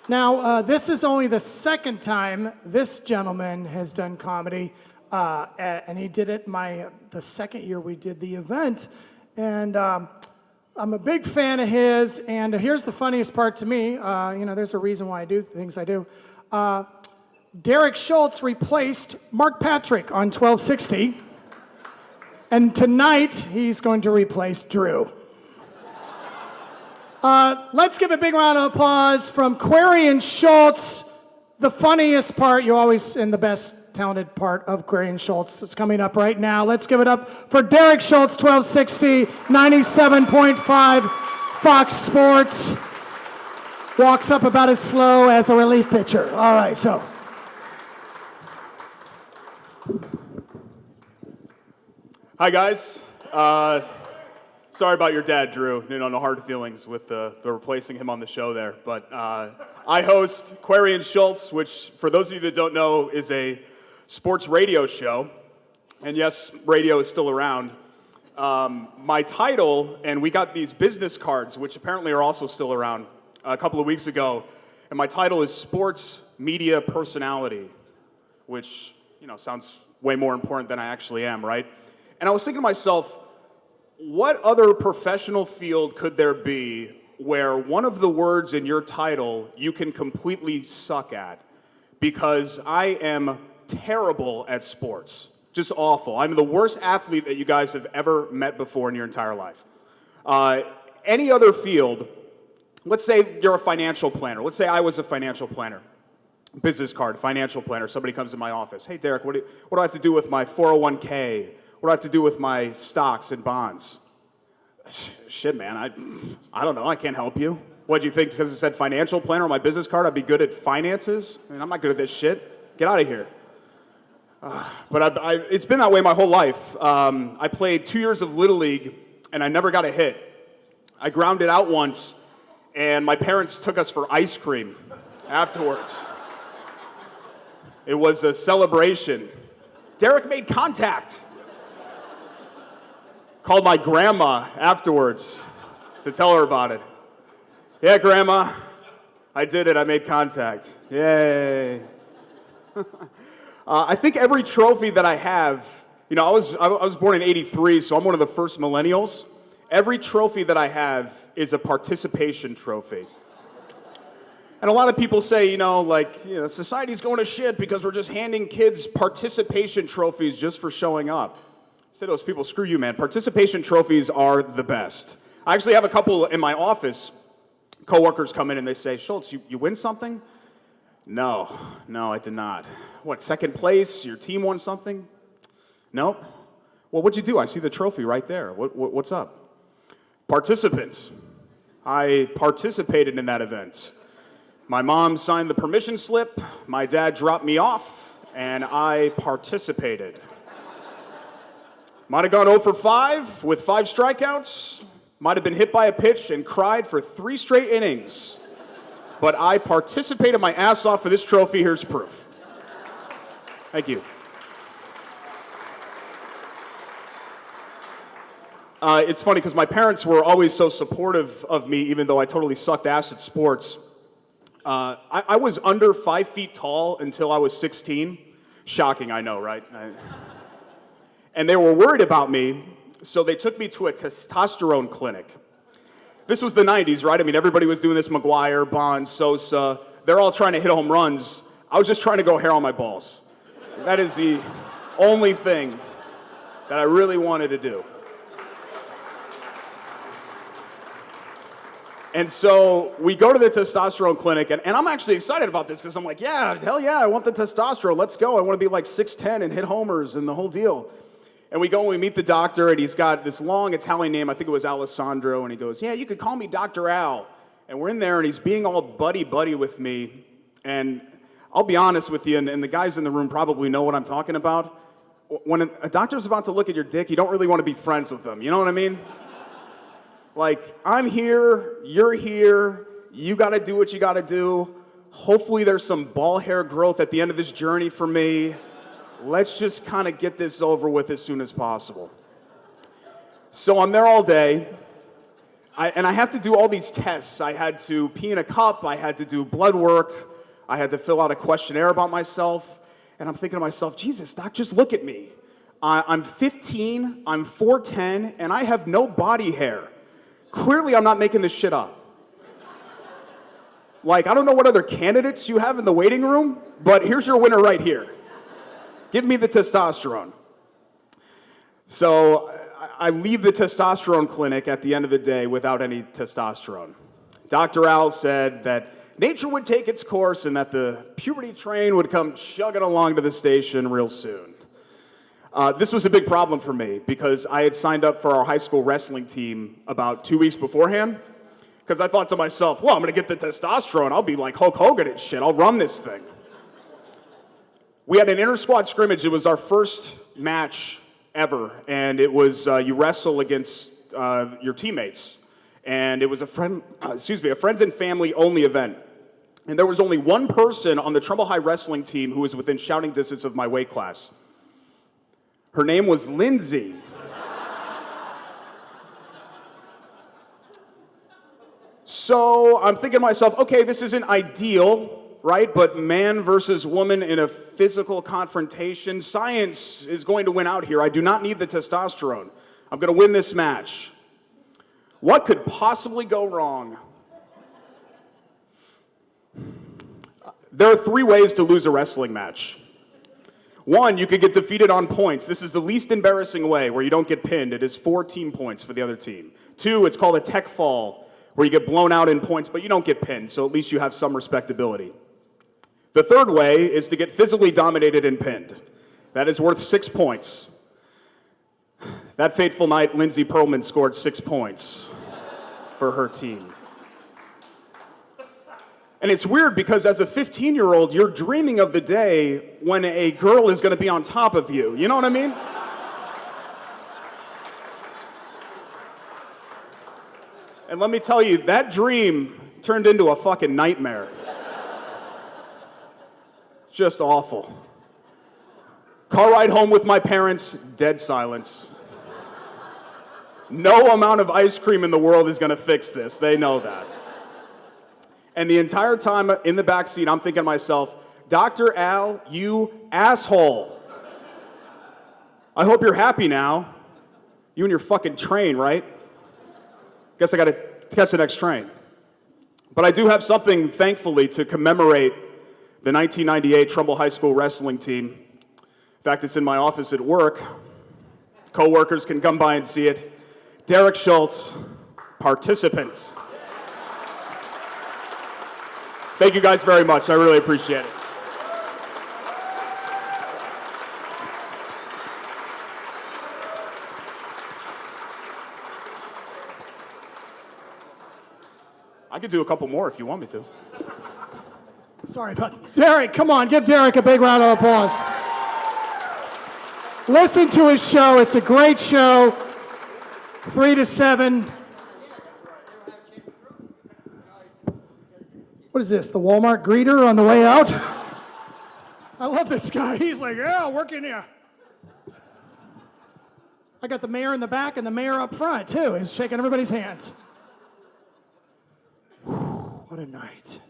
Now, this is only the second time this gentleman has done comedy, and he did it the second year we did the event. And I'm a big fan of his, and here's the funniest part to me. There's a reason why I do things I do. Derek Schultz replaced Mark Patrick on 1260, and tonight he's going to replace Drew. Let's give a big round of applause from Quarian Schultz. The funniest part, and the best talented part of Quarian Schultz is coming up right now. Let's give it up for Derek Schultz, 1260, 97.5 Fox Sports. Walks up about as slow as a relief pitcher. All right, so. Hi, guys. Sorry about your dad, Drew. No hard feelings with the replacing him on the show there. But I host Quarian Schultz, which, for those of you that don't know, is a sports radio show. And yes, radio is still around. My title, and we got these business cards, which apparently are also still around, a couple of weeks ago. And my title is Sports Media Personality, which, sounds way more important than I actually am, right? And I was thinking to myself, what other professional field could there be where one of the words in your title you can completely suck at? Because I am terrible at sports. Just awful. I'm the worst athlete that you guys have ever met before in your entire life. Any other field, let's say you're a financial planner. Let's say I was a financial planner. Business card, financial planner. Somebody comes in my office. Hey, Derek, what do I have to do with my 401k? What do I have to do with my stocks and bonds? Shit, man, I don't know. I can't help you. What do you think? Because it said financial planner on my business card, I'd be good at finances? I mean, I'm not good at this shit. Get out of here. But it's been that way my whole life. I played 2 years of Little League, and I never got a hit. I grounded out once, and my parents took us for ice cream afterwards. It was a celebration. Derek made contact. Called my grandma afterwards to tell her about it. Yeah, Grandma, I did it. I made contact. Yay. I think every trophy that I have, I was born in '83, so I'm one of the first millennials. Every trophy that I have is a participation trophy. And a lot of people say, society's going to shit because we're just handing kids participation trophies just for showing up. I say to those people, screw you, man. Participation trophies are the best. I actually have a couple in my office. Coworkers come in and they say, Schultz, you win something? No, I did not. What, second place? Your team won something? No. Well, what'd you do? I see the trophy right there. What's up? Participant. I participated in that event. My mom signed the permission slip, my dad dropped me off, and I participated. Might have gone 0 for 5 with 5 strikeouts, might have been hit by a pitch and cried for 3 straight innings. But I participated my ass off for this trophy. Here's proof. Thank you. It's funny because my parents were always so supportive of me, even though I totally sucked ass at sports. I was under 5 feet tall until I was 16. Shocking, I know, right? And they were worried about me, so they took me to a testosterone clinic. This was the 90s, right? I mean, everybody was doing this, McGuire, Bonds, Sosa. They're all trying to hit home runs. I was just trying to go hair on my balls. That is the only thing that I really wanted to do. And so we go to the testosterone clinic, and I'm actually excited about this because I'm like, yeah, hell yeah, I want the testosterone. Let's go. I want to be like 6'10 and hit homers and the whole deal. And we go and we meet the doctor, and he's got this long Italian name. I think it was Alessandro. And he goes, yeah, you could call me Dr. Al. And we're in there, and he's being all buddy-buddy with me. And I'll be honest with you, and the guys in the room probably know what I'm talking about. When a doctor's about to look at your dick, you don't really want to be friends with them. You know what I mean? Like, I'm here, you're here, you gotta do what you gotta do. Hopefully there's some ball hair growth at the end of this journey for me. Let's just kind of get this over with as soon as possible. So I'm there all day. I have to do all these tests. I had to pee in a cup. I had to do blood work. I had to fill out a questionnaire about myself. And I'm thinking to myself, Jesus, doc, just look at me. I'm 15, I'm 4'10", and I have no body hair. Clearly, I'm not making this shit up. Like, I don't know what other candidates you have in the waiting room, but here's your winner right here. Give me the testosterone. So I leave the testosterone clinic at the end of the day without any testosterone. Dr. Al said that nature would take its course and that the puberty train would come chugging along to the station real soon. This was a big problem for me because I had signed up for our high school wrestling team about 2 weeks beforehand because I thought to myself, well, I'm going to get the testosterone. I'll be like Hulk Hogan and shit. I'll run this thing. We had an inter-squad scrimmage. It was our first match ever, and it was you wrestle against your teammates. And it was a friends and family only event. And there was only one person on the Trumbull High wrestling team who was within shouting distance of my weight class. Her name was Lindsay. So I'm thinking to myself, okay, this isn't ideal, right? But man versus woman in a physical confrontation, science is going to win out here. I do not need the testosterone. I'm going to win this match. What could possibly go wrong? There are 3 ways to lose a wrestling match. 1, you could get defeated on points. This is the least embarrassing way where you don't get pinned. It is 4 team points for the other team. 2, it's called a tech fall, where you get blown out in points, but you don't get pinned, so at least you have some respectability. The 3rd way is to get physically dominated and pinned. That is worth 6 points. That fateful night, Lindsey Pearlman scored 6 points for her team. And it's weird because as a 15-year-old, you're dreaming of the day when a girl is going to be on top of you. You know what I mean? And let me tell you, that dream turned into a fucking nightmare. Just awful. Car ride home with my parents, dead silence. No amount of ice cream in the world is going to fix this. They know that. And the entire time in the back seat, I'm thinking to myself, Dr. Al, you asshole. I hope you're happy now. You and your fucking train, right? Guess I got to catch the next train. But I do have something, thankfully, to commemorate the 1998 Trumbull High School wrestling team. In fact, it's in my office at work. Coworkers can come by and see it. Derek Schultz, participant. Thank you guys very much. I really appreciate it. I could do a couple more if you want me to. Sorry about that. Derek, come on, give Derek a big round of applause. Listen to his show. It's a great show. 3 to 7. What is this, the Walmart greeter on the way out? I love this guy. He's like, yeah, working here. I got the mayor in the back and the mayor up front, too. He's shaking everybody's hands. Whew, what a night.